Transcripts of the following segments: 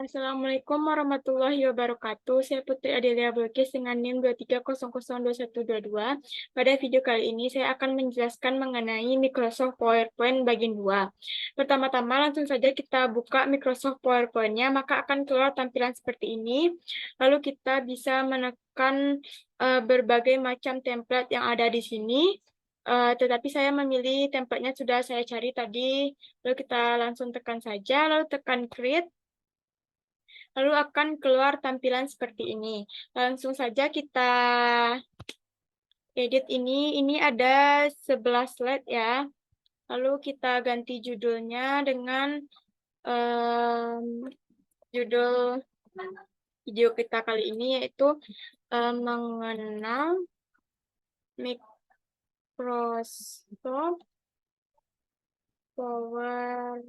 Assalamualaikum warahmatullahi wabarakatuh. Saya Putri Adelia Bilkis dengan NIM 230002122. Pada video kali ini saya akan menjelaskan mengenai Microsoft PowerPoint bagian 2. Pertama-tama langsung saja kita buka Microsoft PowerPoint-nya, maka akan keluar tampilan seperti ini. Lalu kita bisa menekan berbagai macam template yang ada di sini. Tetapi saya memilih template-nya sudah saya cari tadi. Lalu kita langsung tekan saja, lalu tekan create. Lalu akan keluar tampilan seperti ini. Langsung saja kita edit ini. Ini ada 11 slide ya. Lalu kita ganti judulnya dengan judul video kita kali ini yaitu mengenal Microsoft PowerPoint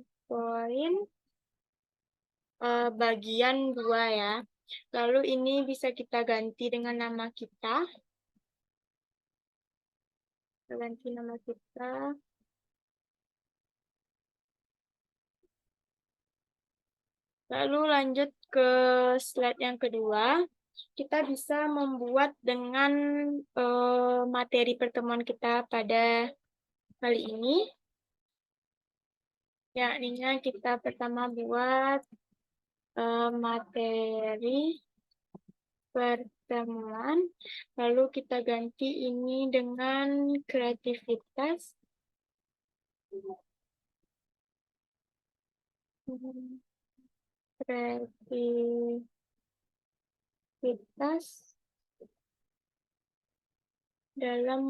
bagian 2 ya. Lalu ini bisa kita ganti dengan nama kita. Ganti nama kita. Lalu lanjut ke slide yang kedua. Kita bisa membuat dengan materi pertemuan kita pada kali ini. Yakni kita pertama buat materi pertemuan. Lalu kita ganti ini dengan kreativitas. Kreativitas dalam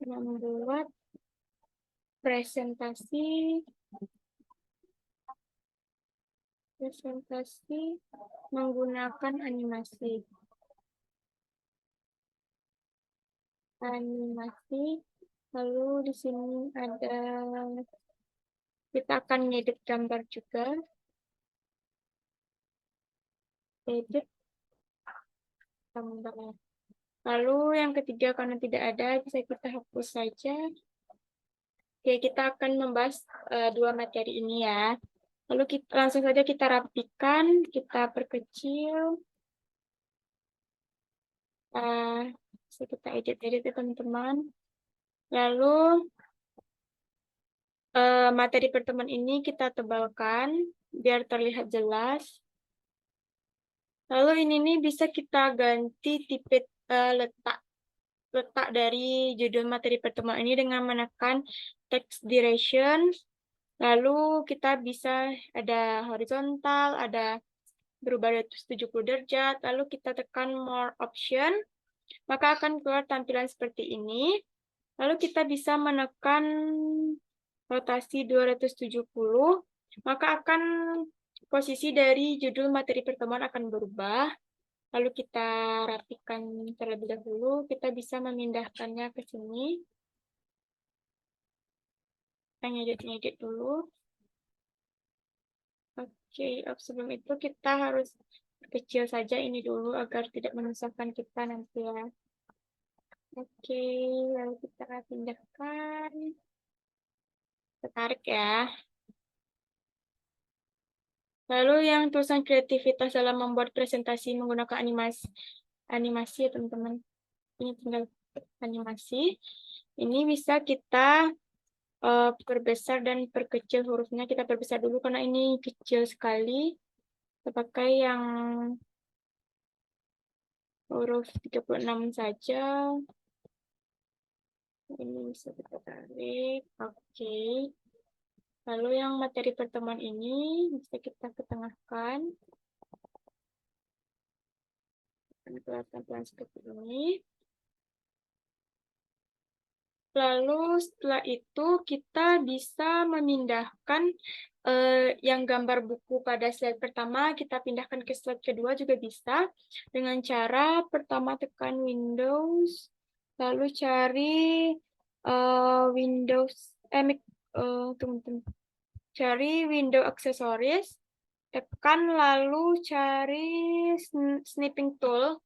membuat presentasi menggunakan animasi. Lalu di sini ada, kita akan ngedit gambar juga. Edit gambar. Lalu yang ketiga karena tidak ada, bisa kita hapus saja. Oke, kita akan membahas dua materi ini ya. Lalu langsung saja kita rapikan, kita perkecil. Bisa kita edit-edit ya teman-teman. Lalu materi pertemuan ini kita tebalkan biar terlihat jelas. Lalu ini nih bisa kita ganti tipe letak dari judul materi pertemuan ini dengan menekan text duration. Lalu kita bisa ada horizontal, ada berubah 270 derajat. Lalu kita tekan more option, maka akan keluar tampilan seperti ini. Lalu kita bisa menekan rotasi 270, maka akan posisi dari judul materi pertemuan akan berubah. Lalu kita rapikan terlebih dahulu, kita bisa memindahkannya ke sini. Kita ngedit-ngedit dulu. Oke, sebelum itu kita harus kecil saja ini dulu agar tidak menyusahkan kita nanti ya. Oke, lalu kita pindahkan. Tertarik ya. Lalu yang tulisan kreativitas dalam membuat presentasi menggunakan animasi ya teman-teman. Ini tinggal animasi. Ini bisa kita perbesar dan perkecil hurufnya. Kita perbesar dulu karena ini kecil sekali. Kita pakai yang huruf 36 saja. Ini bisa kita tarik. Oke. Lalu yang materi pertemuan ini bisa kita ketengahkan. Tampilan seperti ini. Lalu setelah itu kita bisa memindahkan yang gambar buku pada slide pertama, kita pindahkan ke slide kedua juga bisa. Dengan cara pertama tekan Windows, lalu cari cari Windows Accessories, tekan lalu cari Snipping Tool.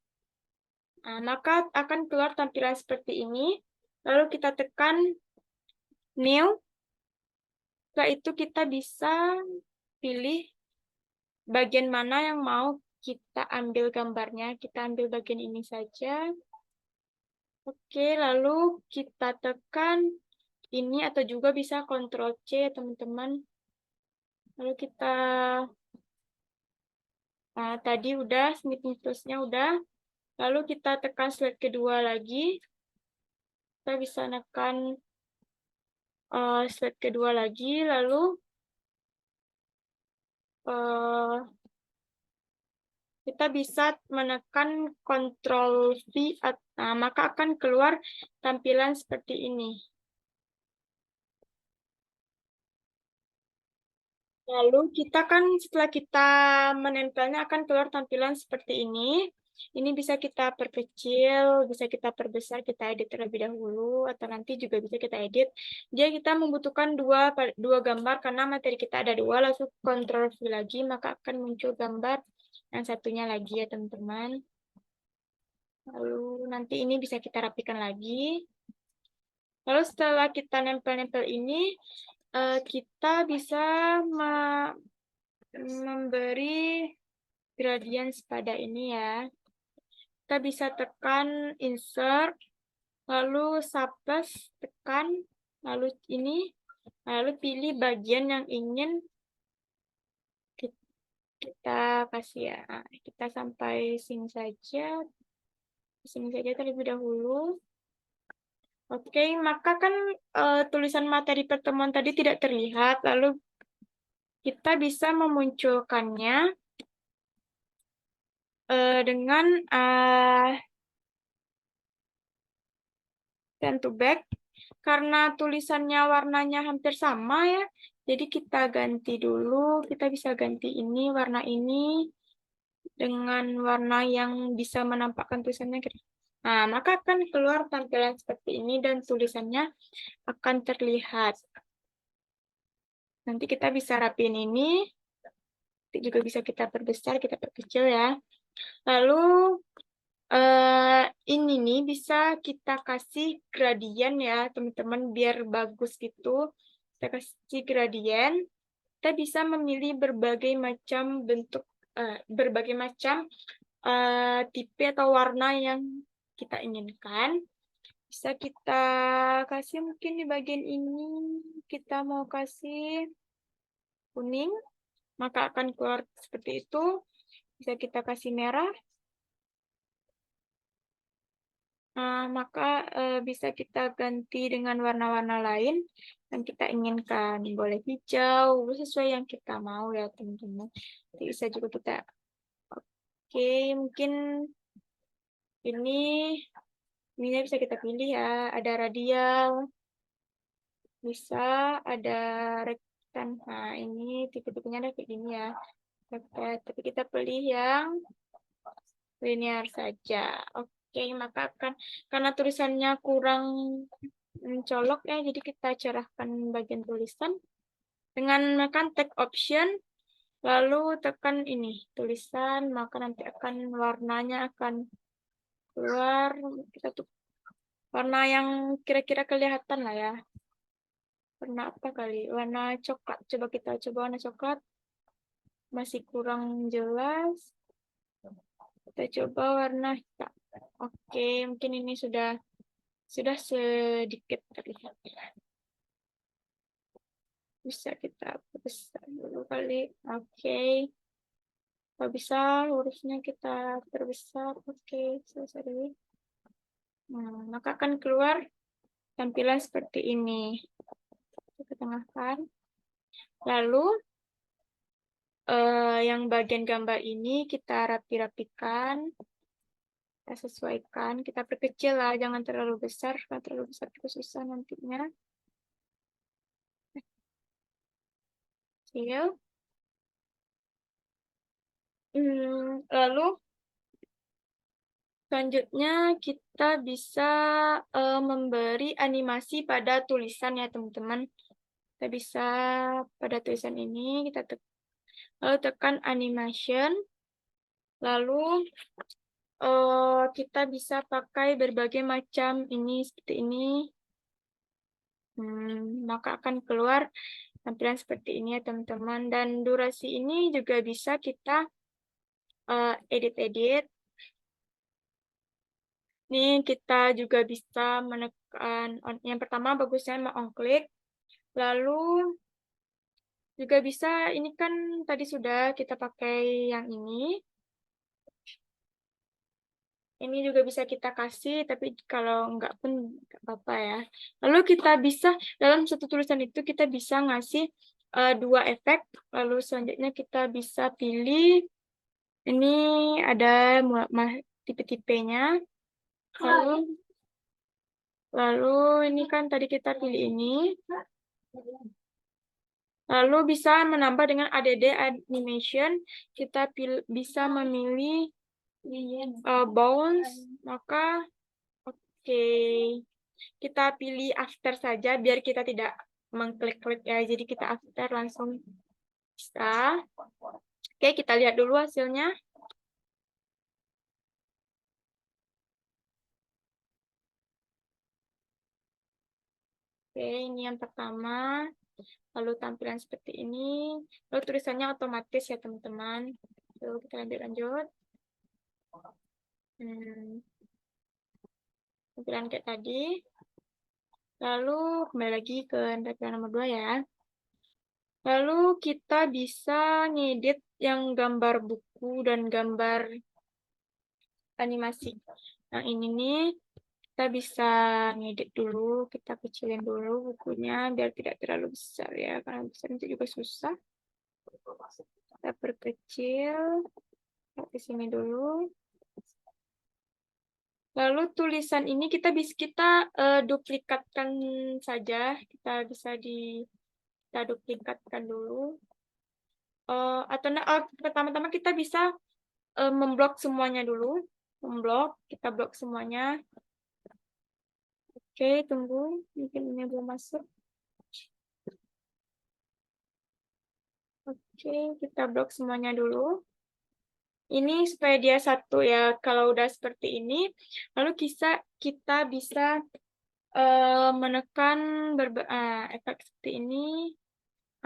Nah, maka akan keluar tampilan seperti ini. Lalu kita tekan New. Setelah itu kita bisa pilih bagian mana yang mau kita ambil gambarnya. Kita ambil bagian ini saja. Oke, lalu kita tekan ini atau juga bisa Ctrl C, teman-teman. Lalu kita, nah, tadi udah, Smith Plusnya udah. Lalu kita tekan slide kedua lagi. Kita bisa tekan slide kedua lagi, lalu kita bisa menekan Ctrl V, nah, maka akan keluar tampilan seperti ini. Lalu kita kan setelah kita menempelnya akan keluar tampilan seperti ini. Ini bisa kita perkecil, bisa kita perbesar, kita edit terlebih dahulu, atau nanti juga bisa kita edit. Jadi kita membutuhkan dua gambar karena materi kita ada dua, langsung Ctrl V lagi, maka akan muncul gambar yang satunya lagi ya teman-teman. Lalu nanti ini bisa kita rapikan lagi. Lalu setelah kita nempel-nempel ini, kita bisa memberi gradient pada ini ya. Kita bisa tekan insert, lalu subplus tekan, lalu ini, lalu pilih bagian yang ingin kita kasih ya. Kita sampai sini saja. Sini saja terlebih dahulu. Oke, maka kan tulisan materi pertemuan tadi tidak terlihat, lalu kita bisa memunculkannya dengan send to back. Karena tulisannya warnanya hampir sama ya, jadi kita ganti dulu. Kita bisa ganti ini, warna ini, dengan warna yang bisa menampakkan tulisannya. Nah, maka akan keluar tampilan seperti ini dan tulisannya akan terlihat. Nanti kita bisa rapiin ini. Nanti juga bisa kita perbesar, kita perkecil ya. Lalu ini nih bisa kita kasih gradien ya teman-teman biar bagus gitu. Kita kasih gradien. Kita bisa memilih berbagai macam bentuk, berbagai macam tipe atau warna yang kita inginkan. Bisa kita kasih mungkin di bagian ini, kita mau kasih kuning, maka akan keluar seperti itu. Bisa kita kasih merah, maka bisa kita ganti dengan warna-warna lain yang kita inginkan. Boleh hijau, sesuai yang kita mau ya teman-teman. Bisa juga kita, oke, mungkin ini bisa kita pilih ya. Ada radial, bisa ada rektan. Nah, ini tipe-tipenya ada kayak gini ya. Tapi kita pilih yang linear saja. Oke, maka karena tulisannya kurang mencolok ya, jadi kita cerahkan bagian tulisan dengan menekan tab option, lalu tekan ini tulisan, maka nanti akan warnanya akan keluar. Kita tuh warna yang kira-kira kelihatan lah ya. Warna apa kali? Warna coklat. Coba kita coba warna coklat. Masih kurang jelas. Kita coba warna hitam. Oke, mungkin ini sudah sedikit terlihat. Bisa kita perbesar dulu kali. Oke. Kalau bisa hurufnya kita perbesar. Oke, selesai dulu. Nah, maka akan keluar tampilan seperti ini. Kita tengahkan. Lalu yang bagian gambar ini kita rapi-rapikan. Kita sesuaikan, kita perkecil lah, jangan terlalu besar, kalau terlalu besar itu susah nantinya. Kecil. Lalu selanjutnya kita bisa memberi animasi pada tulisan ya teman-teman. Kita bisa pada tulisan ini kita lalu tekan animation, lalu kita bisa pakai berbagai macam ini seperti ini. Maka akan keluar tampilan seperti ini ya teman-teman. Dan durasi ini juga bisa kita edit-edit. Nih kita juga bisa menekan, yang pertama bagusnya on klik. Lalu juga bisa, ini kan tadi sudah kita pakai yang ini. Ini juga bisa kita kasih, tapi kalau enggak pun enggak apa-apa ya. Lalu kita bisa, dalam satu tulisan itu kita bisa ngasih dua efek. Lalu selanjutnya kita bisa pilih, ini ada tipe-tipenya. Lalu, lalu ini kan tadi kita pilih ini. Lalu bisa menambah dengan add animation. Kita bisa memilih bounce, maka oke. Kita pilih after saja biar kita tidak mengklik-klik ya. Jadi kita after langsung bisa. Oke, kita lihat dulu hasilnya. Oke, ini yang pertama. Lalu tampilan seperti ini. Lalu tulisannya otomatis ya teman-teman. Lalu kita lanjut. Tampilan kayak tadi. Lalu kembali lagi ke tampilan nomor 2 ya. Lalu kita bisa ngedit yang gambar buku dan gambar animasi. Nah ini nih kita bisa ngedit dulu, kita kecilin dulu bukunya biar tidak terlalu besar ya, karena besar itu juga susah. Kita perkecil di sini dulu. Lalu tulisan ini kita duplikatkan saja, kita bisa kita duplikatkan dulu. Atau pertama-tama kita bisa memblok semuanya dulu, kita blok semuanya. Oke, tunggu, mungkin ini belum masuk. Oke, kita blok semuanya dulu. Ini supaya dia satu ya. Kalau udah seperti ini, lalu kita bisa menekan efek seperti ini.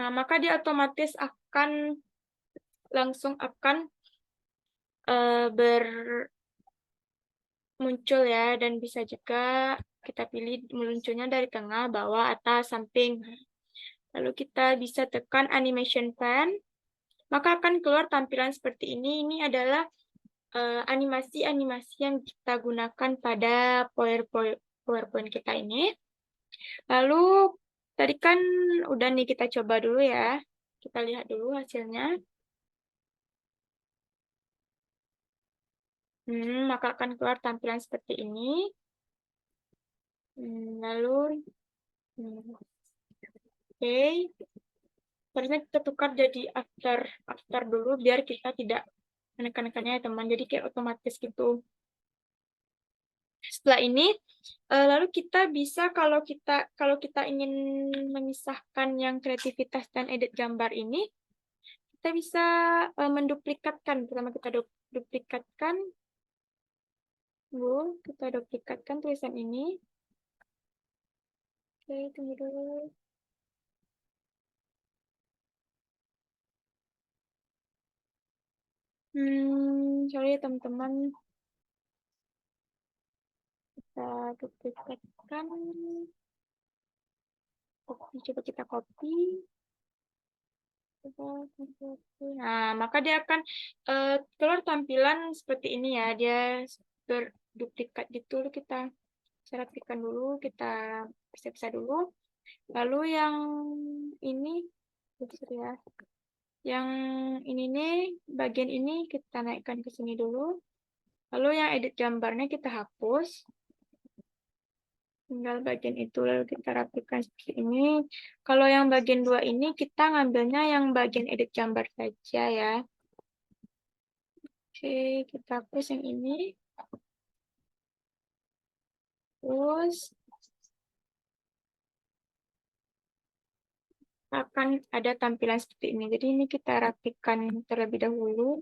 Nah, maka dia otomatis langsung akan muncul ya, dan bisa juga kita pilih munculnya dari tengah, bawah, atas, samping. Lalu kita bisa tekan animation pen, maka akan keluar tampilan seperti ini. Ini adalah animasi-animasi yang kita gunakan pada PowerPoint kita ini. Lalu tadi kan udah nih, kita coba dulu ya. Kita lihat dulu hasilnya. Maka akan keluar tampilan seperti ini. Lalu, oke. Harusnya kita tukar jadi after dulu biar kita tidak menekan-nekannya ya teman. Jadi kayak otomatis gitu. Setelah ini, lalu kita bisa kalau kita ingin memisahkan yang kreativitas dan edit gambar ini, kita bisa menduplikatkan. Pertama kita duplikatkan, kita duplikatkan tulisan ini. Oke, tunggu dulu. Sorry ya teman-teman. Kita duplikatkan. Coba kita copy. Nah, maka dia akan keluar tampilan seperti ini ya. Dia berduplikat gitu. Kita rapikan dulu, kita pisah-pisah dulu. Lalu yang ini, ya. Yang ini nih, bagian ini kita naikkan ke sini dulu. Lalu yang edit gambarnya kita hapus. Tinggal bagian itu, lalu kita rapikan seperti ini. Kalau yang bagian 2 ini, kita ngambilnya yang bagian edit gambar saja ya. Oke, kita hapus yang ini. Terus, akan ada tampilan seperti ini. Jadi ini kita rapikan terlebih dahulu.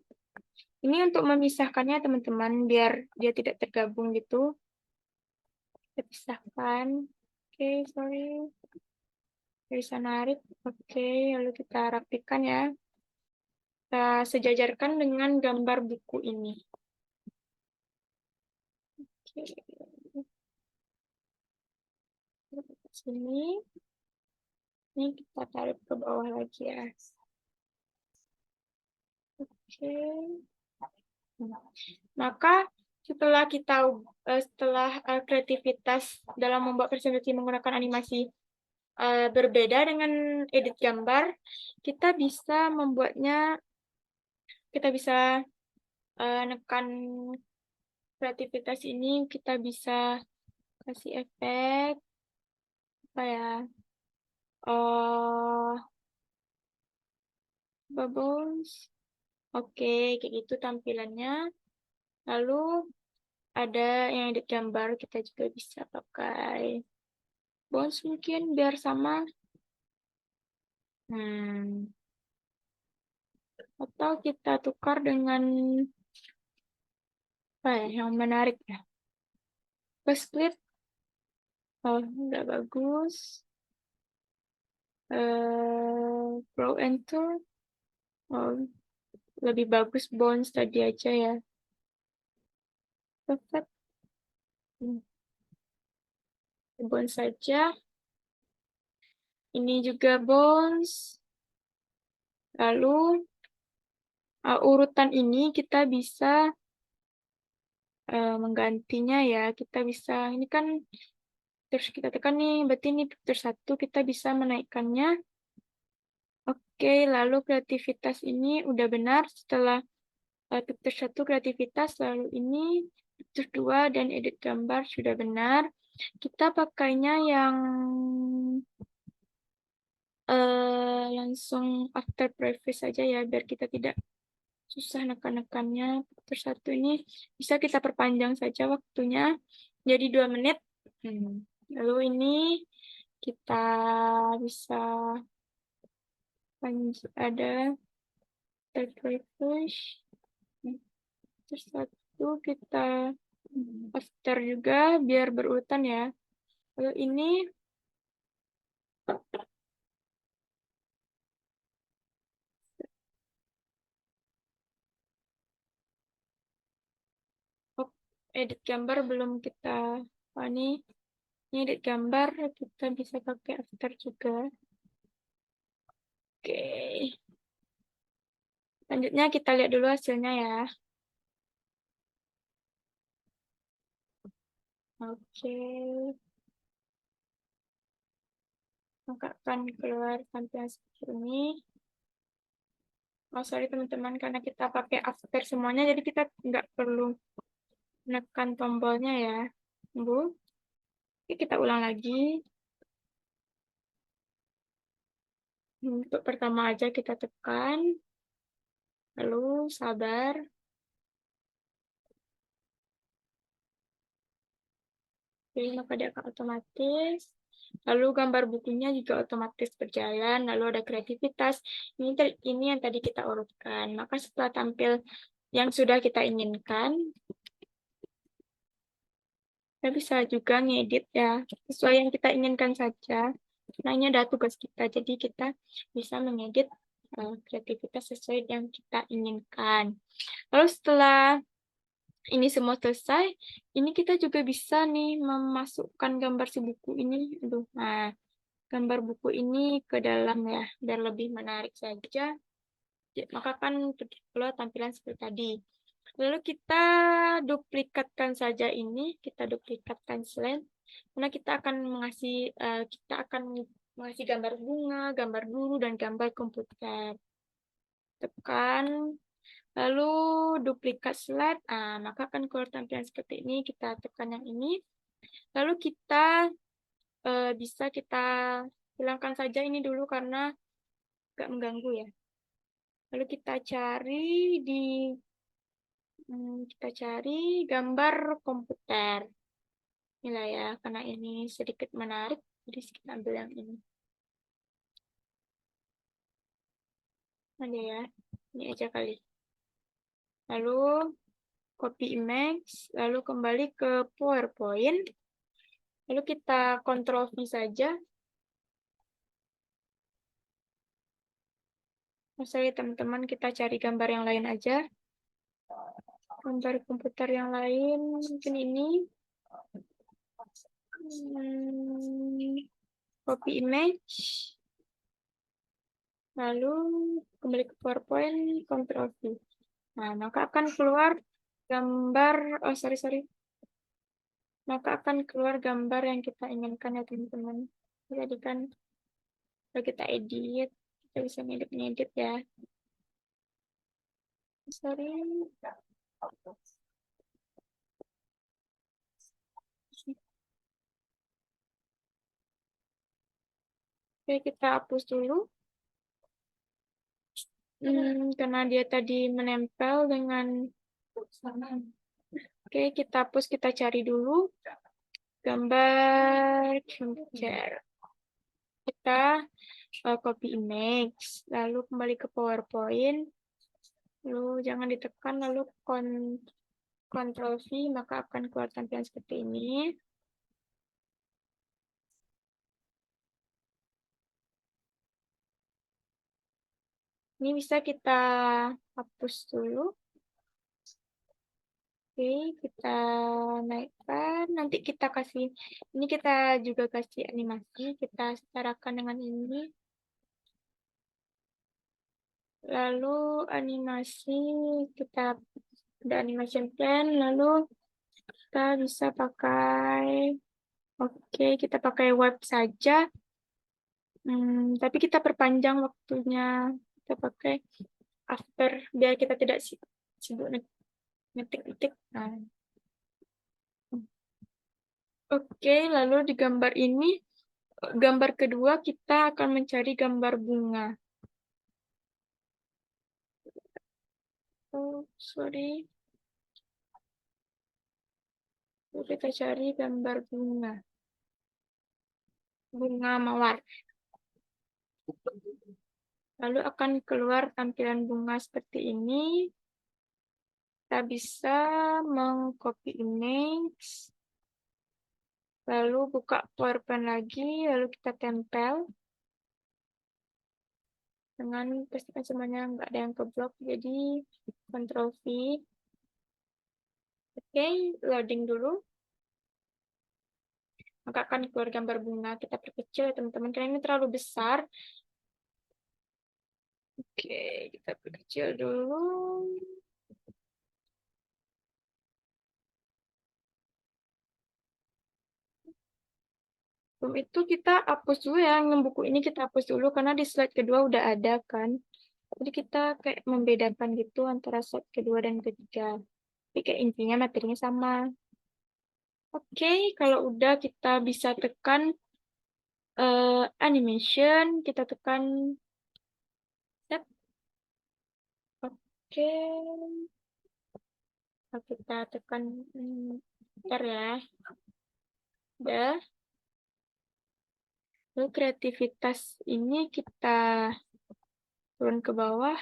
Ini untuk memisahkannya teman-teman, biar dia tidak tergabung gitu. Kita pisahkan. Oke, sorry. Bisa narik. Oke, lalu kita rapikan ya. Kita sejajarkan dengan gambar buku ini. Oke. Sini. Ini kita tarik ke bawah lagi ya. Oke. Maka setelah kreativitas dalam membuat presentasi menggunakan animasi berbeda dengan edit gambar, kita bisa nekan kreativitas ini, kita bisa kasih efek apa ya, bubbles. Oke, kayak gitu tampilannya. Lalu ada yang edit gambar, kita juga bisa pakai bounce mungkin biar sama. Atau kita tukar dengan apa ya, yang menarik ya. First split. Oh, nggak bagus. Grow and Tour. Oh, lebih bagus bounce tadi aja ya. Perfect. Bounce saja. Ini juga bounce. Lalu urutan ini kita bisa menggantinya ya. Kita bisa, ini kan terus kita tekan nih, berarti ini picture 1 kita bisa menaikkannya. Oke, lalu kreativitas ini udah benar setelah picture 1 kreativitas, lalu ini picture 2 dan edit gambar sudah benar. Kita pakainya yang langsung after preface saja ya, biar kita tidak susah nekan-nekannya. Picture 1 ini bisa kita perpanjang saja waktunya jadi 2 menit. Lalu ini kita bisa ada refresh. Terus 1 kita after juga biar berurutan ya. Lalu ini edit gambar belum kita ini edit gambar kita bisa pakai after juga. Oke. Selanjutnya kita lihat dulu hasilnya ya. Oke. Maka akan keluar tampilan seperti ini. Oh, sorry teman-teman, karena kita pakai after semuanya, jadi kita nggak perlu menekan tombolnya ya. Tunggu. Oke, kita ulang lagi. Untuk pertama aja kita tekan. Lalu sabar. Oke, maka dia akan otomatis. Lalu gambar bukunya juga otomatis berjalan. Lalu ada kreativitas. Ini yang tadi kita urutkan. Maka setelah tampil yang sudah kita inginkan, kita bisa juga ngedit ya. Sesuai yang kita inginkan saja. Nah, ini ada tugas kita. Jadi kita bisa mengedit kreativitas sesuai yang kita inginkan. Lalu setelah ini semua selesai, ini kita juga bisa nih memasukkan gambar si buku ini. Nah, gambar buku ini ke dalam ya, biar lebih menarik saja. Maka kan keluar tampilan seperti tadi. Lalu kita duplikatkan saja ini, kita duplikatkan slide. Karena kita akan mengasih gambar bunga, gambar guru, dan gambar komputer. Tekan. Lalu duplikat slide, maka akan keluar tampilan seperti ini. Kita tekan yang ini. Lalu kita bisa kita hilangkan saja ini dulu karena nggak mengganggu ya. Lalu kita cari gambar komputer. Inilah ya, karena ini sedikit menarik, jadi kita ambil yang ini. Ada ya, ini aja kali. Lalu copy image, lalu kembali ke PowerPoint. Lalu kita Ctrl V saja. Sorry teman-teman, kita cari gambar yang lain aja. Gambar komputer yang lain, mungkin ini. Copy image. Lalu kembali ke PowerPoint, Ctrl V. Nah, maka akan keluar gambar, maka akan keluar gambar yang kita inginkan ya teman-teman. Jadi kan kalau kita edit, kita bisa ngedit ya. Sorry. Oke, kita hapus dulu. Karena dia tadi menempel dengan... Oke, kita hapus, kita cari dulu gambar chair. Kita copy image, lalu kembali ke PowerPoint, lalu jangan ditekan, lalu Ctrl V, maka akan keluar tampilan seperti ini. Ini bisa kita hapus dulu. Oke, kita naikkan. Nanti kita kasih, ini kita juga kasih animasi. Kita setarakan dengan ini. Lalu animasi, kita ada animation plan. Lalu kita bisa pakai, oke, kita pakai web saja. Tapi kita perpanjang waktunya. Kita pakai after, biar kita tidak sibuk ngetik-ngetik. Nah. Oke, lalu di gambar ini, gambar kedua kita akan mencari gambar bunga. Oh, sorry. Kita cari gambar bunga. Bunga mawar. Lalu akan keluar tampilan bunga seperti ini. Kita bisa mengcopy image. Lalu buka PowerPoint lagi, lalu kita tempel. Dengan pastikan semuanya nggak ada yang keblok, jadi Ctrl V. Oke, loading dulu. Maka akan keluar gambar bunga. Kita perkecil ya teman-teman, karena ini terlalu besar. Oke, kita perkecil dulu. Sebelum itu kita hapus dulu ya, yang buku ini kita hapus dulu, karena di slide kedua udah ada kan. Jadi kita kayak membedakan gitu antara slide kedua dan ketiga. Tapi kayak intinya materinya sama. Oke, kalau udah kita bisa tekan animation, kita tekan set. Oke, kita tekan bentar ya. Udah. Lalu kreativitas ini kita turun ke bawah.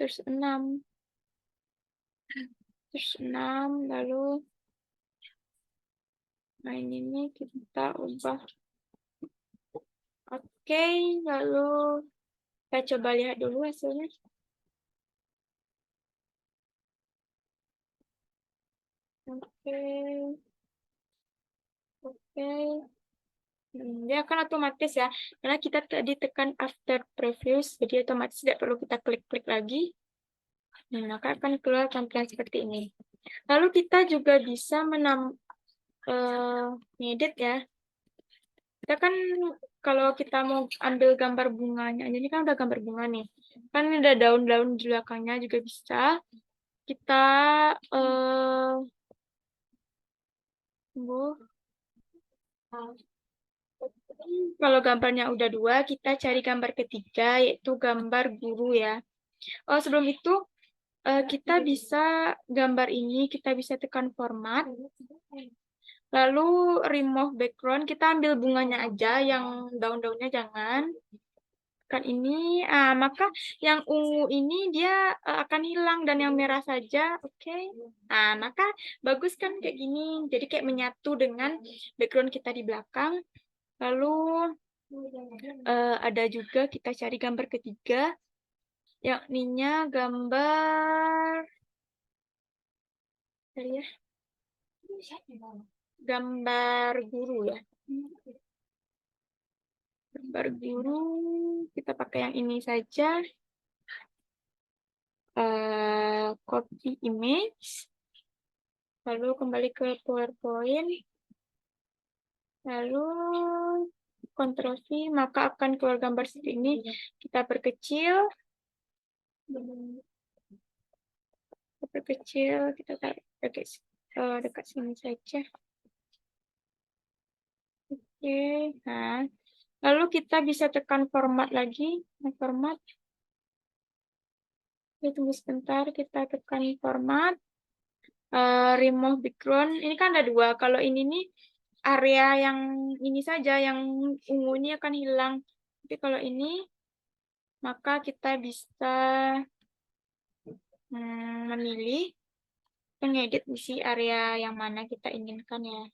Terus 6. Terus 6, lalu ini kita ubah. Oke, lalu kita coba lihat dulu hasilnya. Oke. Dia akan otomatis ya, karena kita tadi tekan after previews, jadi otomatis tidak perlu kita klik-klik lagi. Nah, maka akan keluar tampilan seperti ini. Lalu kita juga bisa ngedit ya. Kita kan kalau kita mau ambil gambar bunganya, ini kan udah gambar bunga nih. Kan ini ada daun-daun di belakangnya juga bisa. Kita kalau gambarnya udah 2, kita cari gambar ketiga, yaitu gambar guru ya. Oh, sebelum itu, kita bisa gambar ini, kita bisa tekan format. Lalu remove background, kita ambil bunganya aja, yang daun-daunnya jangan. Kan ini, maka yang ungu ini dia akan hilang dan yang merah saja, oke. Nah, maka bagus kan kayak gini, jadi kayak menyatu dengan background kita di belakang. Lalu Ada juga kita cari gambar ketiga, yakninya gambar ya, gambar guru ya. Gambar guru, kita pakai yang ini saja. Copy image, lalu kembali ke PowerPoint, lalu Ctrl V, maka akan keluar gambar seperti ini. Kita perkecil, kita taruh dekat sini saja. Oke, nah, lalu kita bisa tekan format lagi, format. Oke, tunggu sebentar, kita tekan format. Remove background, ini kan ada dua. Kalau ini nih area yang ini saja, yang ungu ini akan hilang. Tapi kalau ini, maka kita bisa memilih mengedit isi area yang mana kita inginkan ya.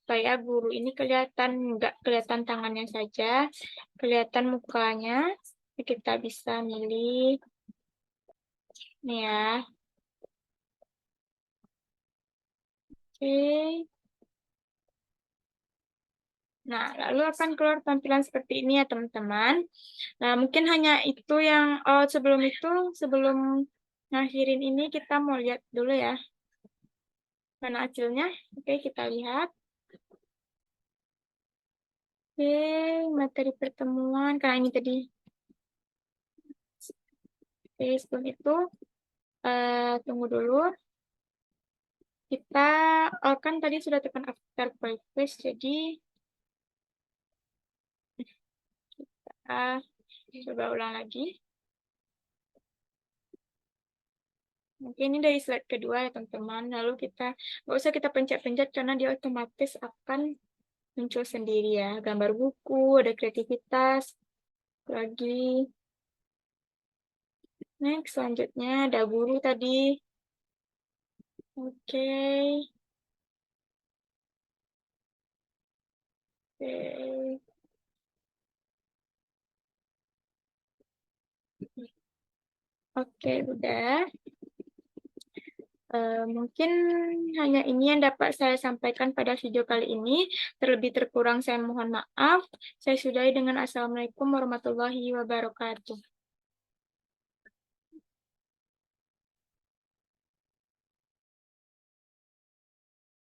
Supaya guru ini kelihatan, nggak kelihatan tangannya saja, kelihatan mukanya. Kita bisa milih nih ya. Oke. Nah, lalu akan keluar tampilan seperti ini ya, teman-teman. Nah, mungkin hanya itu yang sebelum ngakhirin ini, kita mau lihat dulu ya. Mana hasilnya? Oke, kita lihat. Oke, materi pertemuan. Karena ini tadi. Oke, sebelum itu, tunggu dulu. Kita kan tadi sudah tekan after purpose, jadi kita coba ulang lagi. Mungkin ini dari slide kedua ya teman-teman. Lalu nggak usah kita pencet-pencet karena dia otomatis akan muncul sendiri ya. Gambar buku, ada kreativitas, lagi. Next, selanjutnya ada guru tadi. Oke. Oke. Oke, udah. Mungkin hanya ini yang dapat saya sampaikan pada video kali ini. Terlebih terkurang saya mohon maaf. Saya sudahi dengan Assalamualaikum warahmatullahi wabarakatuh.